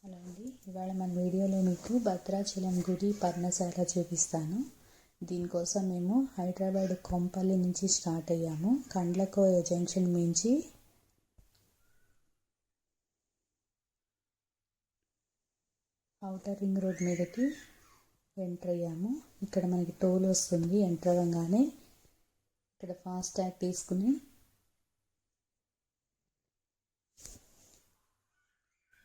Hello అండి, ఇవాళ మన వీడియోలో మీకు భద్రాచలం గుడి పర్ణశాల చూపిస్తాను. దీనికోసం మేము హైదరాబాద్ కొంపల్లి నుంచి స్టార్ట్ అయ్యాము. కండ్లకోయ జంక్షన్ మించి ఔటర్ రింగ్ రోడ్ మీదకి ఎంటర్ అయ్యాము. ఇక్కడ మనకి టోల్ వస్తుంది. ఎంటర్ అవ్వగానే ఇక్కడ ఫాస్ట్ ట్యాగ్ తీసుకుని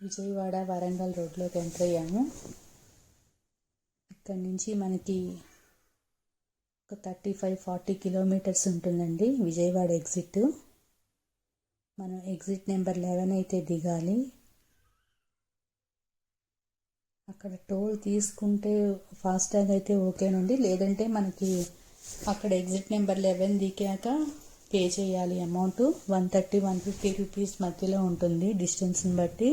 విజయవాడ వరంగల్ రోడ్లోకి ఎంటర్ అయ్యాము. ఇక్కడ నుంచి మనకి ఒక 35-40 కిలోమీటర్స్ ఉంటుందండి విజయవాడ ఎగ్జిట్. మనం ఎగ్జిట్ నెంబర్ 11 అయితే దిగాలి. అక్కడ టోల్ తీసుకుంటే ఫాస్టాగ్ అయితే ఓకేనండి, లేదంటే మనకి అక్కడ ఎగ్జిట్ నెంబర్ 11 దిగాక పే చేయాలి. అమౌంట్ 130-150 రూపీస్ మధ్యలో ఉంటుంది డిస్టెన్స్ని బట్టి.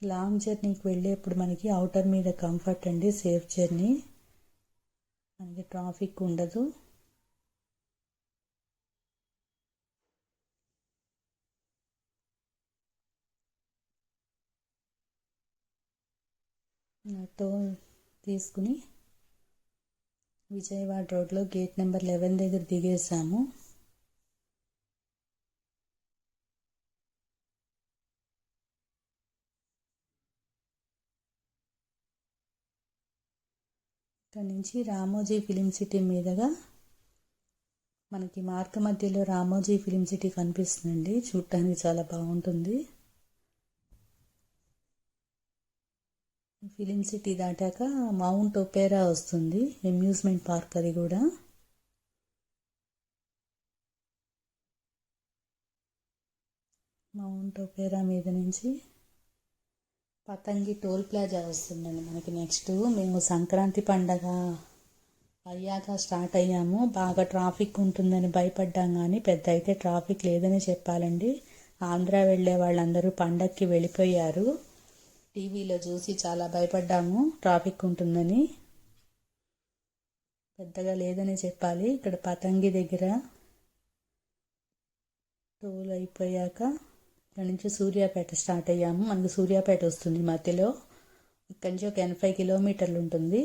లాంగ్ జర్నీకి వెళ్ళేప్పుడు మనకి అవుటర్ మీద కంఫర్ట్ అండి, సేఫ్ జర్నీ, మనకి ట్రాఫిక్ ఉండదు. టోల్ తీసుకుని విజయవాడ రోడ్లో గేట్ నెంబర్ 11 దగ్గర దిగేసాము. ఇక్కడ నుంచి రామోజీ ఫిలిం సిటీ మీదుగా మనకి మార్గ మధ్యలో రామోజీ ఫిలిం సిటీ కనిపిస్తుందండి. చూడటానికి చాలా బాగుంటుంది. ఫిలిం సిటీ దాటాక మౌంట్ ఒపేరా వస్తుంది, అమ్యూజ్మెంట్ పార్క్. అది కూడా మౌంట్ ఒపేరా మీద నుంచి పతంగి టోల్ ప్లాజా వస్తుందండి మనకి. నెక్స్ట్ మేము సంక్రాంతి పండగ అయ్యాక స్టార్ట్ అయ్యాము. బాగా ట్రాఫిక్ ఉంటుందని భయపడ్డాం, కానీ పెద్ద అయితే ట్రాఫిక్ లేదని చెప్పాలండి. ఆంధ్ర వెళ్ళే వాళ్ళందరూ పండగకి వెళ్ళిపోయారు. టీవీలో చూసి చాలా భయపడ్డాము ట్రాఫిక్ ఉంటుందని. పెద్దగా లేదని చెప్పాలి. ఇక్కడ పతంగి దగ్గర టోల్ అయిపోయాక ఇక్కడ నుంచి సూర్యాపేట స్టార్ట్ అయ్యాము. మనకు సూర్యాపేట వస్తుంది మధ్యలో. ఇక్కడ నుంచి ఒక 85 కిలోమీటర్లు ఉంటుంది.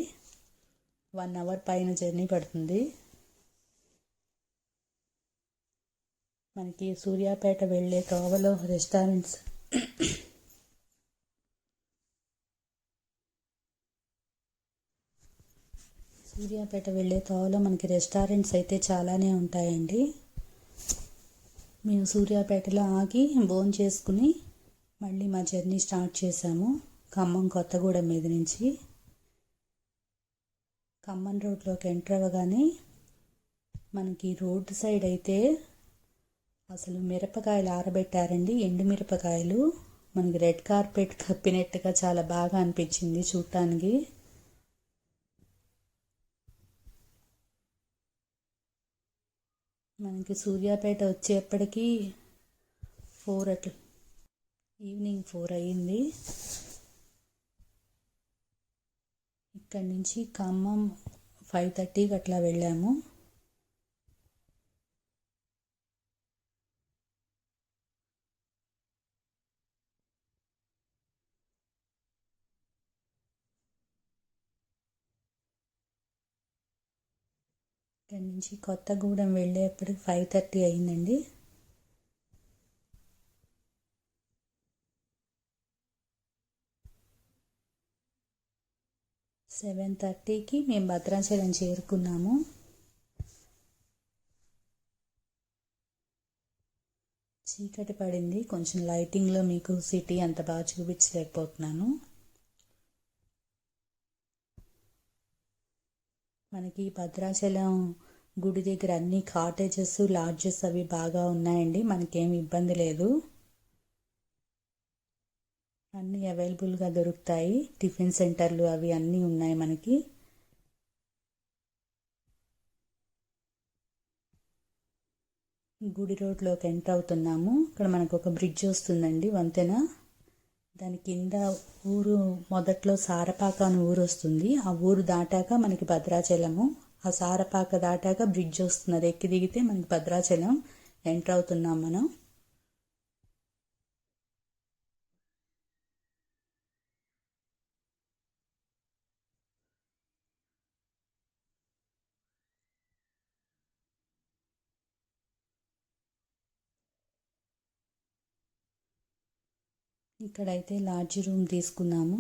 1 అవర్ పైన జర్నీ పడుతుంది. మనకి సూర్యాపేట వెళ్ళే తోవలో రెస్టారెంట్స్ సూర్యాపేట వెళ్ళే తోవలో మనకి రెస్టారెంట్స్ అయితే చాలానే ఉంటాయండి. మేము సూర్యాపేటలో ఆగి భోజనం చేసుకుని మళ్ళీ మా జర్నీ స్టార్ట్ చేసాము. ఖమ్మం కొత్తగూడెం మీద నుంచి ఖమ్మం రోడ్లోకి ఎంటర్ అవ్వగానే మనకి రోడ్ సైడ్ అయితే అసలు మిరపకాయలు ఆరబెట్టారండి, ఎండు మిరపకాయలు. మనకి రెడ్ కార్పెట్ కప్పినట్టుగా చాలా బాగా అనిపించింది చూడటానికి. మనకి సూర్యాపేట వచ్చేప్పటికి 4 అట్లా ఈవినింగ్ 4 అయ్యింది. ఇక్కడి నుంచి ఖమ్మం 5:30కి అట్లా వెళ్ళాము. ఇక్కడి నుంచి కొత్తగూడెం వెళ్ళేప్పటికి 5:30 అయిందండి. సెవెన్ 7:30కి మేము భద్రాచలం చేరుకున్నాము. చీకటి పడింది, కొంచెం లైటింగ్లో మీకు సిటీ అంత బాగా చూపించలేకపోతున్నాను. మనకి భద్రాచలం గుడి దగ్గర అన్ని కాటేజెస్, లాడ్జెస్ అవి బాగా ఉన్నాయండి. మనకేమి ఇబ్బంది లేదు, అన్నీ అవైలబుల్గా దొరుకుతాయి. టిఫిన్ సెంటర్లు అవి అన్నీ ఉన్నాయి మనకి. గుడి రోడ్లోకి ఎంటర్ అవుతున్నాము. ఇక్కడ మనకు ఒక బ్రిడ్జ్ వస్తుందండి, వంతెన. దాని కింద ఊరు మొదట్లో సారపాక అని ఊరు వస్తుంది. ఆ ఊరు దాటాక మనకి భద్రాచలము. ఆ సారపాక దాటాక బ్రిడ్జ్ వస్తుంది, అది ఎక్కి దిగితే మనకి భద్రాచలం ఎంటర్ అవుతున్నాం మనం. ఇక్కడైతే లాడ్జ్ రూమ్ తీసుకున్నాము.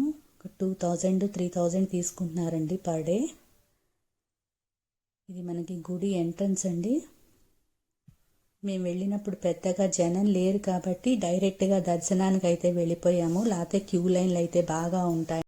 2000-3000 తీసుకుంటున్నారండి పర్ డే. ఇది మనకి గుడి ఎంట్రన్స్ అండి. మేము వెళ్ళినప్పుడు పెద్దగా జనం లేరు కాబట్టి డైరెక్ట్గా దర్శనానికి అయితే వెళ్ళిపోయాము. లేకపోతే క్యూ లైన్లు అయితే బాగా ఉంటాయి.